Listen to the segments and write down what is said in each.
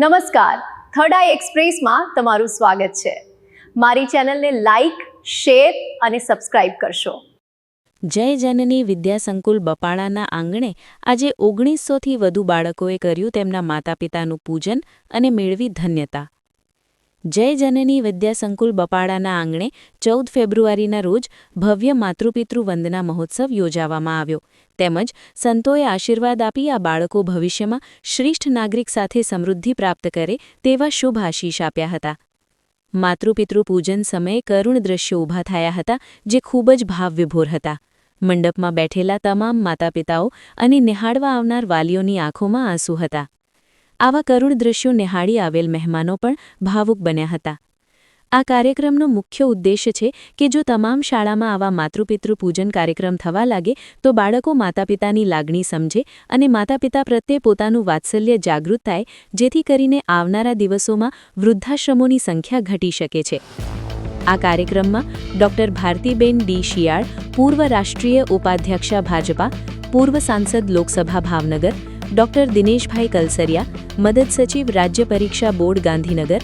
નમસ્કાર, થર્ડ આઈ એક્સપ્રેસમાં તમારું સ્વાગત છે. મારી ચેનલને લાઇક, શેર અને સબસ્ક્રાઇબ કરશો. જય જનની વિદ્યા સંકુલ બપાળાના આંગણે આજે 1900થી વધુ બાળકોએ કર્યું તેમના માતાપિતાનું પૂજન અને મેળવી ધન્યતા. જય જનની વિદ્યા સંકુલ બપાળાના આંગણે 14 ફેબ્રુઆરીના રોજ ભવ્ય માતૃપિતૃ વંદના મહોત્સવ યોજાવામાં આવ્યો. તેમજ સંતોએ આશીર્વાદ આપી આ બાળકો ભવિષ્યમાં શ્રેષ્ઠ નાગરિક સાથે સમૃદ્ધિ પ્રાપ્ત કરે તેવા શુભ આશીષ આપ્યા હતા. માતૃપિતૃ પૂજન સમયે કરુણ દ્રશ્યો ઊભા થયા હતા, જે ખૂબ જ ભાવવિભોર હતા. મંડપમાં બેઠેલા તમામ માતાપિતાઓ અને નિહાળવા આવનાર વાલીઓની આંખોમાં આંસુ હતા. આવા કરુણ દ્રશ્યો નિહાળી આવેલ મહેમાનો પણ ભાવુક બન્યા હતા. આ કાર્યક્રમનો મુખ્ય ઉદ્દેશ્ય છે કે જો તમામ શાળામાં આવા માતૃપિતૃ પૂજન કાર્યક્રમ થવા લાગે તો બાળકો માતાપિતાની લાગણી સમજે અને માતાપિતા પ્રત્યે પોતાનું વાત્સલ્ય જાગૃત થાય, જેથી કરીને આવનારા દિવસોમાં વૃદ્ધાશ્રમોની સંખ્યા ઘટી શકે છે. આ કાર્યક્રમમાં ડોક્ટર ભારતીબેન ડી શિયાળ, પૂર્વ રાષ્ટ્રીય ઉપાધ્યક્ષા ભાજપા, પૂર્વ સાંસદ લોકસભા ભાવનગર, ડોક્ટર દિનેશભાઈ કલસરિયા, મદદ સચિવ રાજ્ય પરીક્ષા બોર્ડ ગાંધીનગર,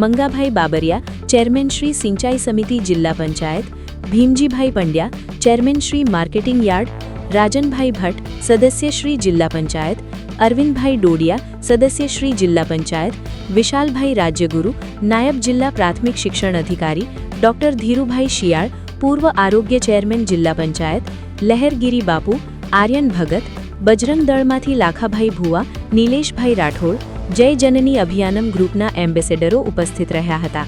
મંગાભાઈ બાબરિયા, ચેરમેન શ્રી સિંચાઈ સમિતિ જિલ્લા panchayat, Bhimjibhai Pandya, chairman Shri marketing yard, Rajanbhai Bhatt, સદસ્ય શ્રી જિલ્લા પંચાયત, અરવિંદભાઈ ડોડિયા, સદસ્ય શ્રી જિલ્લા પંચાયત, વિશાલભાઈ રાજ્યગુરુ, નાયબ જિલ્લા પ્રાથમિક શિક્ષણ અધિકારી, ડોક્ટર ધીરુભાઈ શિયાળ, પૂર્વ આરોગ્ય ચેરમેન જિલ્લા પંચાયત, લહેરગીરી બાપુ, આર્યન ભગત, બજરંગ દળમાંથી લાખાભાઈ ભુવા, નીલેશભાઈ રાઠોડ, જય જનની અભિયાનમ ગ્રુપના એમ્બેસેડરો ઉપસ્થિત રહ્યા હતા.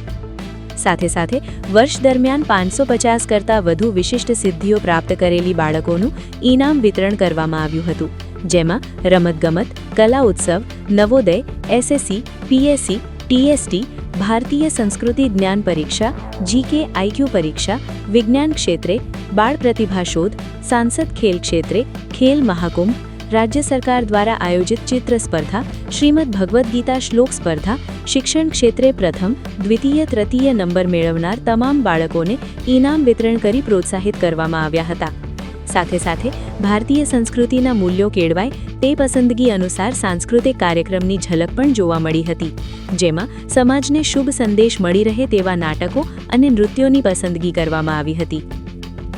સાથે સાથે વર્ષ દરમિયાન 550 કરતાં વધુ વિશિષ્ટ સિદ્ધિઓ પ્રાપ્ત કરેલી બાળકોનું ઇનામ વિતરણ કરવામાં આવ્યું હતું, જેમાં રમતગમત, કલા ઉત્સવ, નવોદય, એસએસસી, પીએસસી, ટીએસટી, ભારતીય સંસ્કૃતિ જ્ઞાન પરીક્ષા, જીકે આઈક્યુ પરીક્ષા, વિજ્ઞાન ક્ષેત્રે, બાળ પ્રતિભા શોધ, સાંસદ ખેલ ક્ષેત્રે, ખેલ મહાકુંભ, રાજ્ય સરકાર દ્વારા આયોજિત ચિત્ર સ્પર્ધા, શ્રીમદ ભગવદ્ ગીતા શ્લોક સ્પર્ધા, શિક્ષણ ક્ષેત્રે પ્રથમ, દ્વિતીય, તૃતીય નંબર મેળવનાર તમામ બાળકોને ઇનામ વિતરણ કરી પ્રોત્સાહિત કરવામાં આવ્યા હતા. સાથે સાથે ભારતીય સંસ્કૃતિના મૂલ્યો કેળવાય તે પસંદગી અનુસાર સાંસ્કૃતિક કાર્યક્રમની ઝલક પણ જોવા મળી હતી, જેમાં સમાજને શુભ સંદેશ મળી રહે તેવા નાટકો અને નૃત્યોની પસંદગી કરવામાં આવી હતી.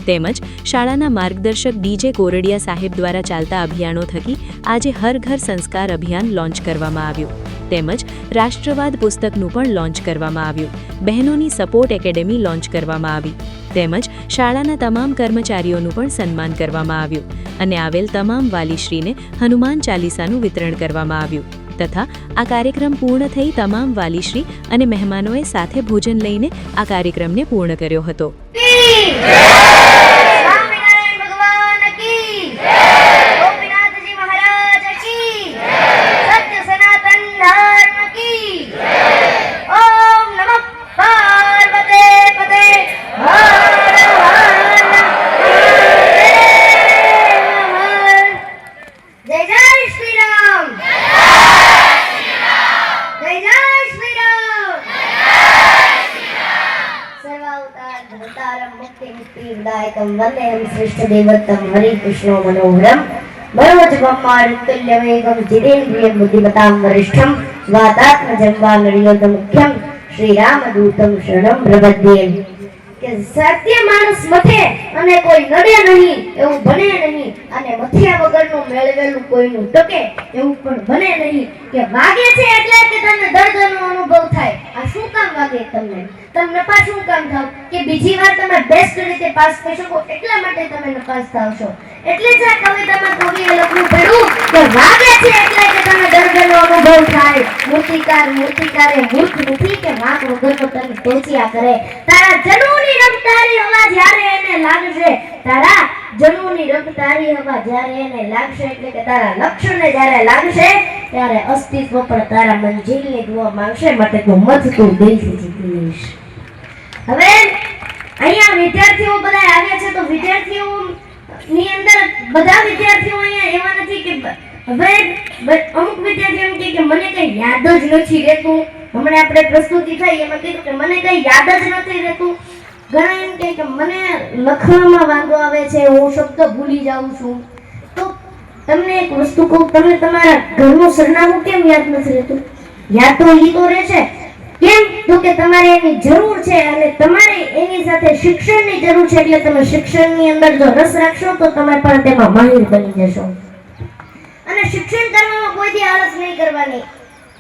તેમજ શાળાના માર્ગદર્શક ડીજે કોરડિયા સાહેબ દ્વારા ચાલતા અભિયાનો થકી આજે હર ઘર સંસ્કાર અભિયાન લોન્ચ કરવામાં આવ્યું. તેમજ રાષ્ટ્રવાદ પુસ્તકનું પણ લોન્ચ કરવામાં આવ્યું. બહેનોની સપોર્ટ એકેડેમી લોન્ચ કરવામાં આવી. તેમજ શાળાના તમામ કર્મચારીઓનું પણ સન્માન કરવામાં આવ્યું અને આવેલ તમામ વાલીશ્રીને હનુમાન ચાલીસાનું વિતરણ કરવામાં આવ્યું. તથા આ કાર્યક્રમ પૂર્ણ થઈ તમામ વાલીશ્રી અને મહેમાનોએ સાથે ભોજન લઈને આ કાર્યક્રમને પૂર્ણ કર્યો હતો. वंदेहं श्रेष्ठदेवत्तं हरिकृष्णो मनोहरं मनोजवम्मारुतुल्यवेगं जितेन्द्रियं बुद्धिमतां वरिष्ठं वातात्मजं वानरयोधमुख्यं श्रीरामदूतं शरणं प्रपद्ये. કે સત્ય માણસ મથે અને કોઈ નડે નહીં એવું બને નહીં, અને મથ્યા વગરનું મેળવેલું કોઈનું ટકે એવું પણ બને નહીં. કે વાગે છે એટલે કે તમને દર્દનો અનુભવ થાય. આ શું કામ વાગે તમને? તમને નપાસ શું કામ થાવ? કે બીજી વાર તમે બેસ્ટ રીતે પાસ થઈ શકો એટલા માટે તમે નપાસ થાવ છો. એટલે જ આ કવિતામાં કવિએ લખ્યું પડ્યું કે વાગે છે એટલે કે તમને દર્દનો અનુભવ થાય. મૂર્તિકારે મૂર્ખ નથી કે વાંક વગરનો તને ટોચિયા કરે. તારા જનોની રમતારી હવા જ્યારે એને લાગશે, તારા જનોની રમતારી હવા જ્યારે એને લાગશે એટલે કે તારા લક્ષ્યને જ્યારે લાગશે ત્યારે અસ્તિત્વ પણ તારા મંજિલની દુઆ માંગશે. માટે તું મત તું દિલથી જીતી લઈશ. હવે અહીંયા વિદ્યાર્થીઓ બધા આવ્યા છે, તો વિદ્યાર્થીઓ ની અંદર બધા વિદ્યાર્થીઓ અહીંયા એવા નથી કે હવે અમુક વિદ્યાર્થીઓ એમ કે મને કઈ યાદ જ નથી રહેતું. હમણાં આપણે પ્રસ્તુતિ થઈ એમાં કીધું કે મને કઈ યાદ જ નથી રહેતું. ઘણા એમ કે મને લખવામાં વાંધો આવે છે, હું શબ્દ ભૂલી જાઉં છું. તો તમને એક વસ્તુ કહું, તમે તમારા ઘરનું સરનામું કેમ યાદ નથી રહેતું? યાદ તો ઈ તો રહેશે. કેમ તો કે તમારે એની જરૂર છે અને તમારે એની સાથે શિક્ષણની જરૂર છે, એટલે તમે શિક્ષણની અંદર જો રસ રાખશો તો તમે પણ તેમાં માહિર બની જશો. અને શિક્ષણ કરવામાં કોઈ દી આળસ નહીં કરવાની.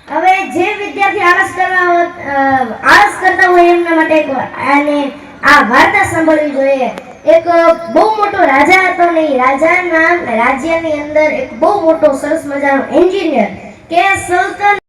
હવે જે વિદ્યાર્થી આળસ કરતા હોય એમના માટે અને આ વાર્તા સાંભળવી જોઈએ. એક બહુ મોટો રાજા હતો ને એ રાજાના રાજ્યની અંદર એક બહુ મોટો સરસ મજાનો એન્જિનિયર કે સલ્તન